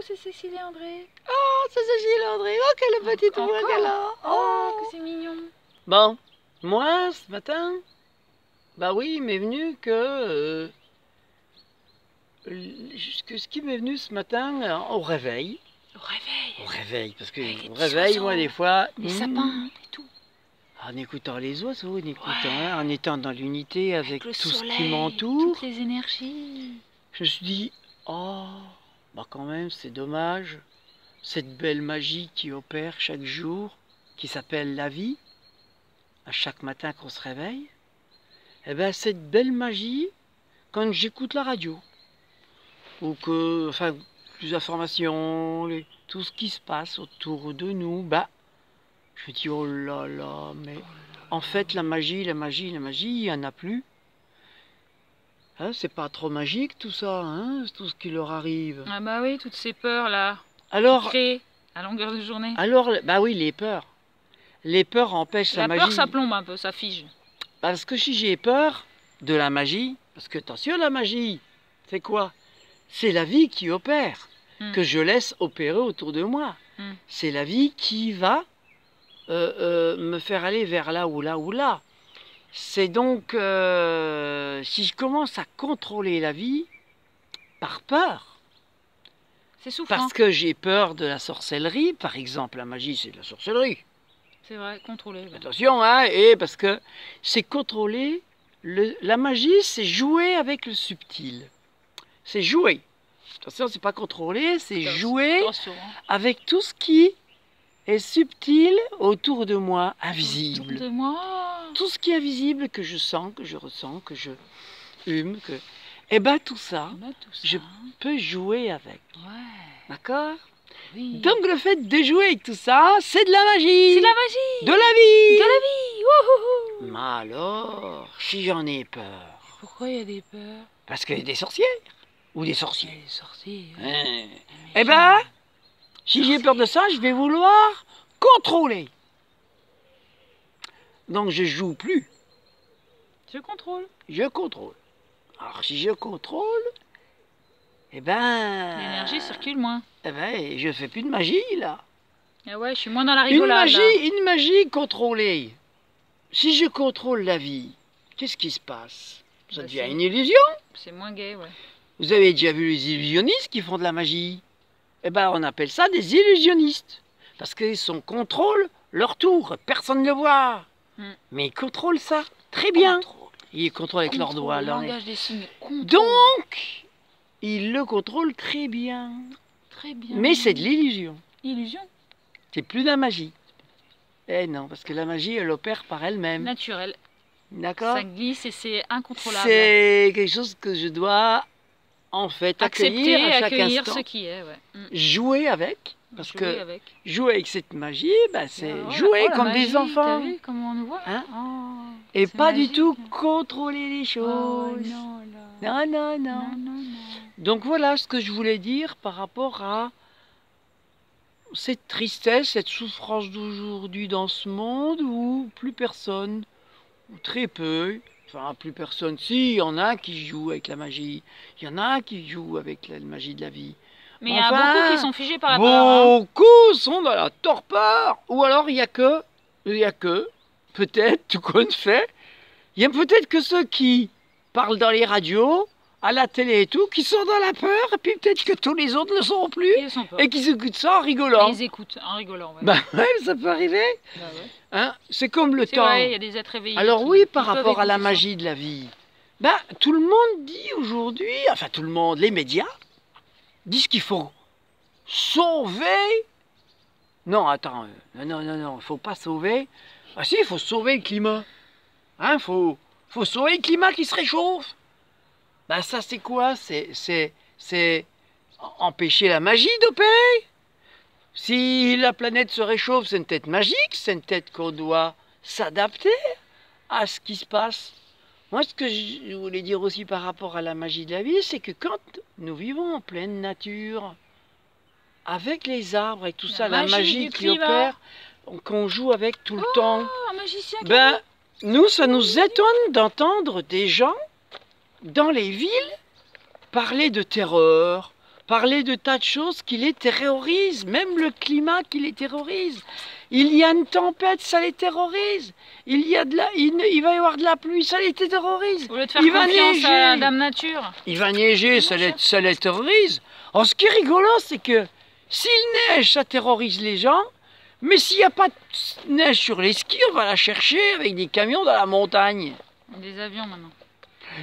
c'est Cécile et André. Oh, c'est Cécile et André. Oh, quelle petite voix qu'elle a. Oh, que c'est mignon. Bon, moi, ce matin, bah oui, il m'est venu ce qui m'est venu ce matin au réveil. Au réveil. Au réveil, parce que Avec les au petits réveil, oiseaux, moi, des fois... Les sapins et tout. En écoutant les oiseaux, en écoutant, Ouais. en étant dans l'unité avec le tout soleil, ce qui m'entoure, toutes les énergies. je me suis dit, oh, bah quand même, c'est dommage, cette belle magie qui opère chaque jour, qui s'appelle la vie, à chaque matin qu'on se réveille, et bien cette belle magie, quand j'écoute la radio, ou que, enfin, les informations, tout ce qui se passe autour de nous, bah, je me dis, oh là là, mais en fait, la magie, il n'y en a plus. Hein, c'est pas trop magique tout ça, hein, tout ce qui leur arrive. Ah bah oui, toutes ces peurs là. Alors, Créées à longueur de journée. bah oui, les peurs. Les peurs empêchent la magie. La peur, ça plombe un peu, ça fige. Parce que si j'ai peur de la magie, parce que attention, la magie, c'est quoi? C'est la vie qui opère, que je laisse opérer autour de moi. C'est la vie qui va me faire aller vers là ou là ou là. C'est donc, si je commence à contrôler la vie par peur, c'est souffrant. Parce que j'ai peur de la sorcellerie, par exemple, la magie c'est de la sorcellerie. C'est vrai, contrôler. Ouais. Attention, hein, et parce que c'est contrôler, la magie c'est jouer avec le subtil. C'est jouer. Attention, c'est pas contrôler, c'est jouer avec tout ce qui est subtil autour de moi, invisible. Autour de moi. Tout ce qui est invisible, que je sens, que je ressens, que je hume, que... Eh bien tout ça, je peux jouer avec. Ouais. D'accord? Oui. Donc le fait de jouer avec tout ça, c'est de la magie. C'est de la magie. De la vie. De la vie. Wouhou. Mais alors, si j'en ai peur. Pourquoi il y a des peurs? Parce qu'il y a des sorcières. Ou des sorciers. Des sorciers. Hein. Eh ben, si j'ai peur de ça, je vais vouloir contrôler. Donc je joue plus. Je contrôle. Je contrôle. Alors si je contrôle, eh ben... L'énergie circule moins. Eh ben, je fais plus de magie, là. Ah ouais, je suis moins dans la rigolade. Une magie contrôlée. Si je contrôle la vie, qu'est-ce qui se passe? Ça devient une illusion. C'est moins gai, ouais. Vous avez déjà vu les illusionnistes qui font de la magie? Eh ben, on appelle ça des illusionnistes. Parce qu'ils contrôlent leur tour. Personne ne le voit. Mais ils contrôlent ça très bien. Ils contrôlent avec leurs doigts. Langage des signes. Donc, ils le contrôlent très bien. Très bien. Mais c'est de l'illusion. Illusion? C'est plus de la magie. Eh non, parce que la magie, elle opère par elle-même. Naturel. D'accord? Ça glisse et c'est incontrôlable. C'est quelque chose que je dois, en fait, accueillir à chaque instant. Ce qui est, ouais. Jouer avec. Parce que jouer avec cette magie, bah, c'est jouer comme des enfants. T'as vu comment on nous voit, hein? Oh, et pas magique. Du tout contrôler les choses. Oh, non, non. Donc voilà ce que je voulais dire par rapport à cette tristesse, cette souffrance d'aujourd'hui dans ce monde où plus personne, ou très peu, enfin plus personne, si, il y en a qui jouent avec la magie, il y en a qui jouent avec la magie de la vie. Mais il y en a beaucoup qui sont figés par la peur. Beaucoup sont dans la torpeur. Ou alors il y a que, peut-être, tout compte fait, il y a peut-être que ceux qui parlent dans les radios, à la télé et tout, qui sont dans la peur, et puis peut-être que tous les autres ne le sont plus, et qui écoutent ça en rigolant. Ils écoutent en rigolant, ouais. Bah ouais, ça peut arriver. Bah ouais. Hein, c'est comme le temps. Vrai, il y a des êtres éveillés. Alors oui, par rapport à la magie de la vie, bah, tout le monde dit aujourd'hui, enfin tout le monde, les médias, disent qu'il faut sauver... Non, attends, non, il ne faut pas sauver. Ah si, il faut sauver le climat. Hein, faut sauver le climat qui se réchauffe. Ben ça c'est quoi? C'est empêcher la magie d'opérer. Si la planète se réchauffe, c'est peut-être magique, c'est peut-être qu'on doit s'adapter à ce qui se passe. Moi, ce que je voulais dire aussi par rapport à la magie de la vie, c'est que quand nous vivons en pleine nature, avec les arbres et tout ça, la magie qui opère, qu'on joue avec tout le temps, ben, nous, ça nous étonne d'entendre des gens dans les villes parler de terreur, parler de tas de choses qui les terrorisent, même le climat qui les terrorise. Il y a une tempête, ça les terrorise. Il va y avoir de la pluie, ça les terrorise. Au lieu de faire Il va confiance neiger. à Dame Nature. Il va neiger, ça les terrorise. Alors, ce qui est rigolo, c'est que s'il neige, ça terrorise les gens. Mais s'il n'y a pas de neige sur les skis, on va la chercher avec des camions dans la montagne. Des avions maintenant.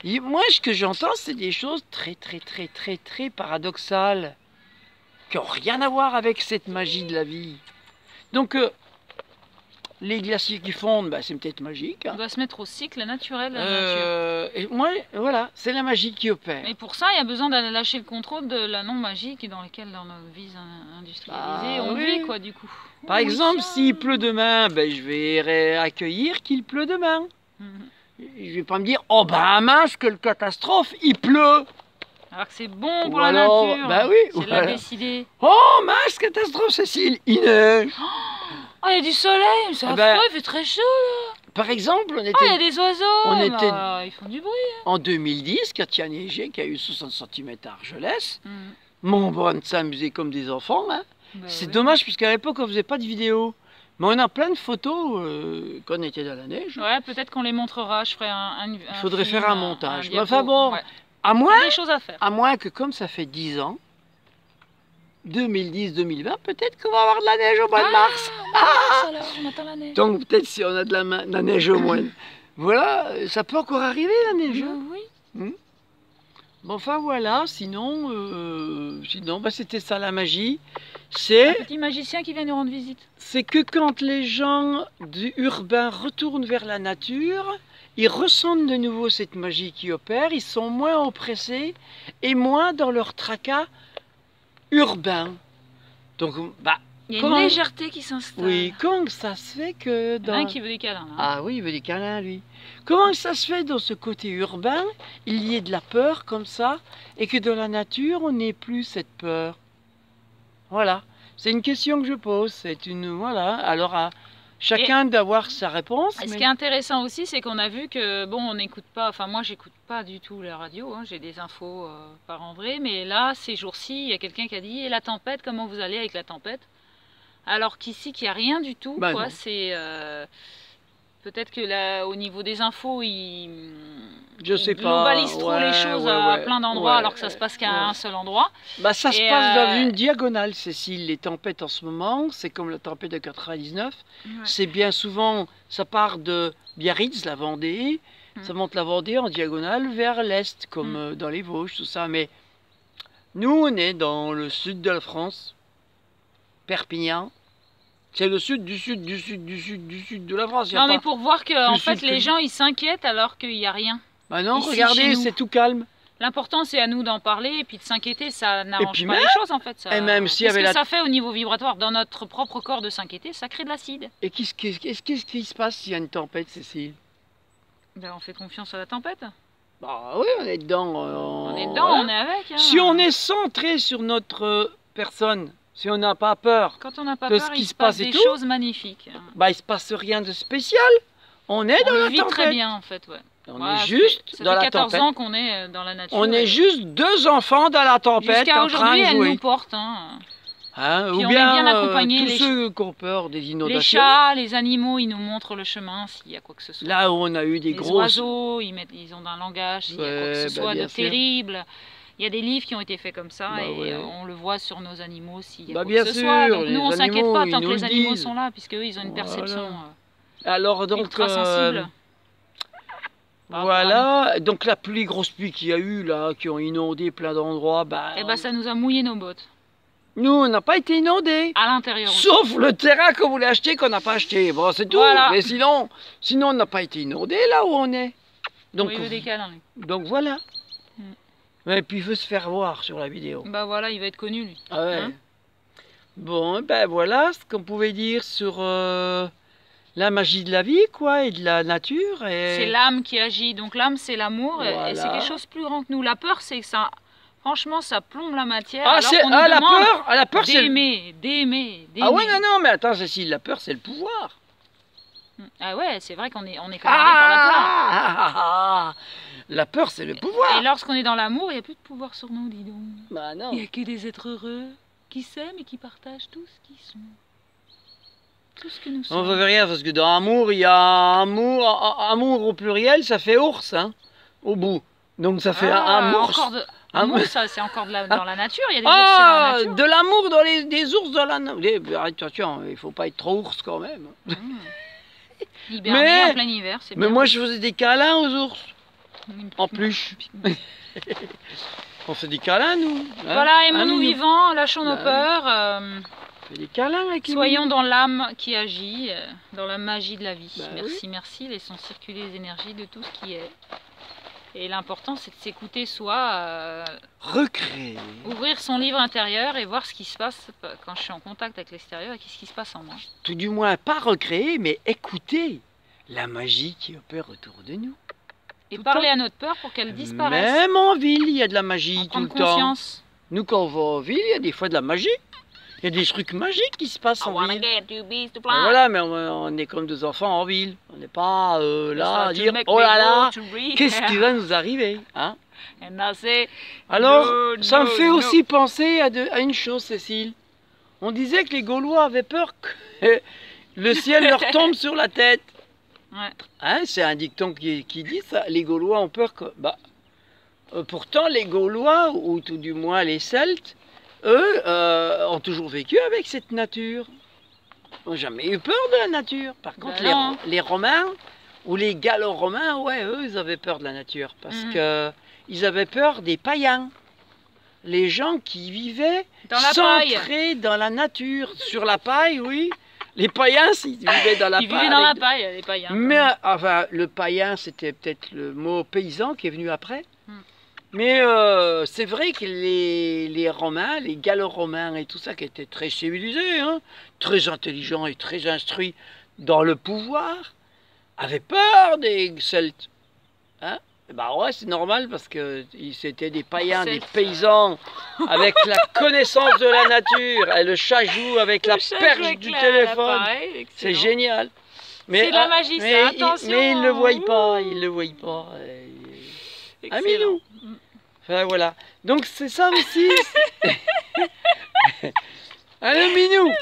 Et moi, ce que j'entends, c'est des choses très paradoxales, qui n'ont rien à voir avec cette magie de la vie. Donc, les glaciers qui fondent, bah, c'est peut-être magique. On doit se mettre au cycle naturel de la nature. Et moi, voilà, c'est la magie qui opère. Mais pour ça, il y a besoin d'aller lâcher le contrôle de la non-magie dans laquelle, dans nos vies industrialisées, on oui. vit, quoi, du coup. Par exemple, s'il pleut demain, ben, je vais accueillir qu'il pleut demain. Je vais pas me dire, oh ben mince, quelle catastrophe, il pleut. Alors que c'est bon pour Ou la alors, nature. bah oui, c'est de la décider. Oh mince, catastrophe, Cécile, il neige. Oh, il y a du soleil, c'est affreux, il fait très chaud. Par exemple, on Oh, il y était a des oiseaux, était- ils font du bruit. en 2010, quand il y a neigé, qu'il y a eu 60 cm à Argelès, mon bon, de s'amuser comme des enfants. Hein. Bah C'est oui. dommage, puisqu'à l'époque, on faisait pas de vidéos. Mais on a plein de photos quand on était dans la neige. Ouais, peut-être qu'on les montrera, je ferai un Il faudrait film, faire un montage. Mais diapo. enfin bon, Ouais. à Il y moins, a des choses à faire. à moins que comme ça fait 10 ans, 2010-2020, peut-être qu'on va avoir de la neige au mois de mars. Alors, on attend la neige. Donc peut-être si on a de la neige au mois de... Voilà, ça peut encore arriver la neige. Hein. Oui. Bon, enfin voilà, sinon bah, c'était ça la magie. C'est Un petit magicien qui vient nous rendre visite. c'est que quand les gens urbains retournent vers la nature, ils ressentent de nouveau cette magie qui opère, ils sont moins oppressés et moins dans leur tracas urbain. Donc, bah, Il y a comment- une légèreté qui s'installe. oui, comment ça se fait que Il y en a un qui veut des câlins. Là. Ah oui, il veut des câlins, lui. Comment ça se fait dans ce côté urbain, il y ait de la peur comme ça, et que dans la nature, on n'ait plus cette peur? Voilà. C'est une question que je pose. C'est une... Voilà. Alors, à chacun d'avoir sa réponse. Et ce mais- qui est intéressant aussi, c'est qu'on a vu que, bon, on n'écoute pas, enfin moi j'écoute pas du tout la radio, hein, j'ai des infos par en vrai, mais là, ces jours-ci, il y a quelqu'un qui a dit, et la tempête, comment vous allez avec la tempête? Alors qu'ici, qu'il n'y a rien du tout, Bah quoi, non. c'est... peut-être que là, au niveau des infos, Je sais ils pas. globalisent trop les choses à plein d'endroits, ouais, alors que ça se passe qu'à ouais. un seul endroit. Bah, ça se Et, passe dans une diagonale, Cécile. Les tempêtes en ce moment, c'est comme la tempête de 99. Ouais. C'est bien souvent, ça part de Biarritz, la Vendée, ça monte la Vendée en diagonale vers l'est, comme dans les Vosges, tout ça. Mais nous, on est dans le sud de la France, Perpignan. C'est le sud du sud du sud du sud du sud de la France. Y a Non, mais pas- pour voir que, en fait, sud que les nous. gens, ils s'inquiètent alors qu'il n'y a rien. Bah non, ici, chez regardez, nous. c'est tout calme. L'important, c'est à nous d'en parler et puis de s'inquiéter, ça n'arrange puis pas même- les choses en fait. Ça... et même s'il y Qu'est-ce avait que la- ça fait au niveau vibratoire dans notre propre corps de s'inquiéter? Ça crée de l'acide. Et qu'est-ce qui se passe s'il y a une tempête, Cécile? Ben, on fait confiance à la tempête. Bah oui, on est dedans. On est dedans, voilà. on est avec. Hein. Si on est centré sur notre personne, si on n'a pas peur, Quand on n'a pas de peur, ce qui il se se passe passe et des tout, choses magnifiques. bah il se passe rien de spécial. On est On dans le la vit tempête. très bien en fait, ouais. On Voilà, est juste ça dans fait la 14 tempête. ans qu'on est dans la nature. On est et juste deux enfants dans la tempête jusqu'à en train aujourd'hui, de elle jouer. nous porte. Hein. Hein, Puis ou on bien, est bien accompagnés, tous les ceux qui ont peur des Les inondations. chats, les animaux, ils nous montrent le chemin s'il y a quoi que ce soit. Là où on a eu des Les grosses... oiseaux, ils ont un langage, s'il y a quoi que Ouais, ce bah, soit bien de sûr. terrible. Il y a des livres qui ont été faits comme ça Bah et ouais. on le voit sur nos animaux s'il y a Bah, quoi bien que ce sûr, soit. Donc les nous, on s'inquiète animaux, pas ils tant que nous les le animaux disent. sont là, puisqu'eux, ils ont une Voilà. perception Alors donc... ultra sensible. Voilà, donc la plus grosse pluie qu'il y a eu là, qui ont inondé plein d'endroits, bah, Et ben ça nous a mouillé nos bottes. nous on n'a pas été inondés. À l'intérieur aussi. Sauf le terrain que vous voulez acheter qu'on n'a pas acheté. Bon, c'est tout. Voilà. Mais sinon on n'a pas été inondés là où on est. Donc, Oui, il veut des câlins, lui. donc voilà. Et puis il veut se faire voir sur la vidéo. Bah voilà, il va être connu, lui. Ah ouais. Hein? Bon, ben voilà ce qu'on pouvait dire sur la magie de la vie, quoi, et de la nature. Et... C'est l'âme qui agit. Donc l'âme, c'est l'amour et c'est Voilà. quelque chose de plus grand que nous. La peur, c'est que ça... Franchement, ça plombe la matière. Ah, alors c'est qu'on nous la demande peur, la peur c'est... d'aimer. Ah ouais, non, mais attends, Cécile, la peur c'est le pouvoir. Ah ouais, c'est vrai qu'on est commandé par la peur. Ah, La peur, c'est le pouvoir. Et lorsqu'on est dans l'amour, il n'y a plus de pouvoir sur nous, dis donc. Bah non. Il n'y a que des êtres heureux qui s'aiment et qui partagent tout ce qu'ils sont. Tout ce que nous On sommes. veut rien parce que dans amour, il y a amour au pluriel, ça fait ours, hein, au bout. Donc ça fait amour. Amour, ça, c'est encore dans la nature. Il y a des ours dans la nature. De l'amour dans des ours dans la nature. Attention, il faut pas être trop ours quand même. Hiberner en plein hiver, c'est bien. Mais moi, je faisais des câlins aux ours. En plus. On fait des câlins, nous. Hein? Voilà, aimons-nous vivants, lâchons nos peurs. On fait des câlins avec les Soyons dans l'âme qui agit, dans la magie de la vie. Bah merci, oui. merci. Laissons circuler les énergies de tout ce qui est. Et l'important, c'est de s'écouter soi, recréer. Ouvrir son livre intérieur et voir ce qui se passe quand je suis en contact avec l'extérieur et qu'est-ce qui se passe en moi. Tout du moins, pas recréer, mais écouter la magie qui opère autour de nous. Et parler à notre peur pour qu'elle disparaisse. Même en ville, il y a de la magie tout le temps. Prendre conscience. Nous, quand on va en ville, il y a des fois de la magie. Il y a des trucs magiques qui se passent en ville. Voilà, mais on est comme des enfants en ville. On n'est pas là à dire, oh là là, qu'est-ce qui va nous arriver, hein? Alors, ça me fait aussi penser à une chose, Cécile. On disait que les Gaulois avaient peur que le ciel leur tombe sur la tête. Ouais. Hein, c'est un dicton qui dit ça. Les Gaulois ont peur que... pourtant, les Gaulois, ou tout du moins les Celtes, eux, ont toujours vécu avec cette nature. Ils n'ont jamais eu peur de la nature. Par contre, les Romains, ou les Gallo-Romains, ouais, eux, ils avaient peur de la nature. Parce que ils avaient peur des païens. Les gens qui vivaient centrés dans la nature. Sur la paille, oui. Les païens, ils vivaient dans la paille. Ils vivaient dans la paille, les païens. Mais, enfin, le païen, c'était peut-être le mot paysan qui est venu après. Mais c'est vrai que les Romains, les Gallo-Romains et tout ça, qui étaient très civilisés, hein, très intelligents et très instruits dans le pouvoir, avaient peur des Celtes. Hein? Bah ouais, c'est normal parce que c'était des païens, des paysans, avec la connaissance de la nature. Et le chat joue avec la perche du téléphone. C'est génial. C'est de la magie, ça, attention. Mais ils ne le voient pas, ils ne le voient pas. Amis-nous. Enfin, voilà. Donc c'est ça aussi. Allez, Minou.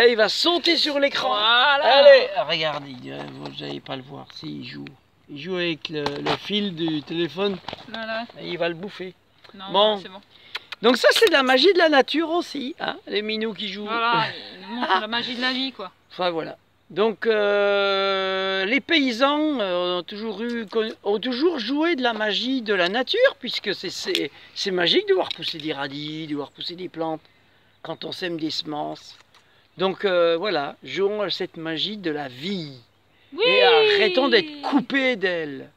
Il va sauter sur l'écran. Voilà. Allez, regardez, vous n'allez pas le voir. S'il joue. Il joue avec le fil du téléphone. Voilà. Et il va le bouffer. Non, bon. C'est bon. Donc ça, c'est de la magie de la nature aussi. Hein, les minous qui jouent. Voilà, il montre la magie de la vie, quoi. Enfin, voilà. Donc les paysans ont toujours joué de la magie de la nature, puisque c'est magique de voir pousser des radis, de voir pousser des plantes, quand on sème des semences. Donc voilà, jouons à cette magie de la vie. Oui. Et arrêtons d'être coupés d'elle.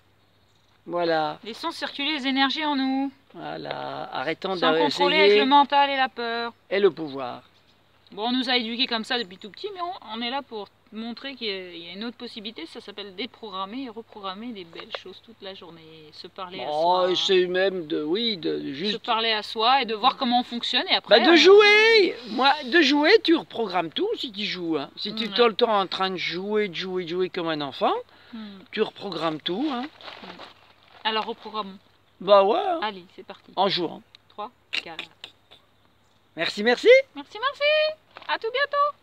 Voilà. Laissons circuler les énergies en nous. Voilà, arrêtons sans contrôler avec le mental et la peur. Et le pouvoir. Bon, on nous a éduqués comme ça depuis tout petit, mais on est là pour montrer qu'il y a une autre possibilité, ça s'appelle déprogrammer et reprogrammer des belles choses toute la journée, se parler à soi. C'est même juste... Se parler à soi et de voir comment on fonctionne et après... de jouer. De jouer, tu reprogrammes tout si tu joues. Hein. Si tu es tout le temps en train de jouer comme un enfant, tu reprogrammes tout. Hein. Alors reprogrammons. Bah ouais. Hein. Allez, c'est parti. En jouant. 3, 4. Merci, merci. Merci, merci. À tout bientôt.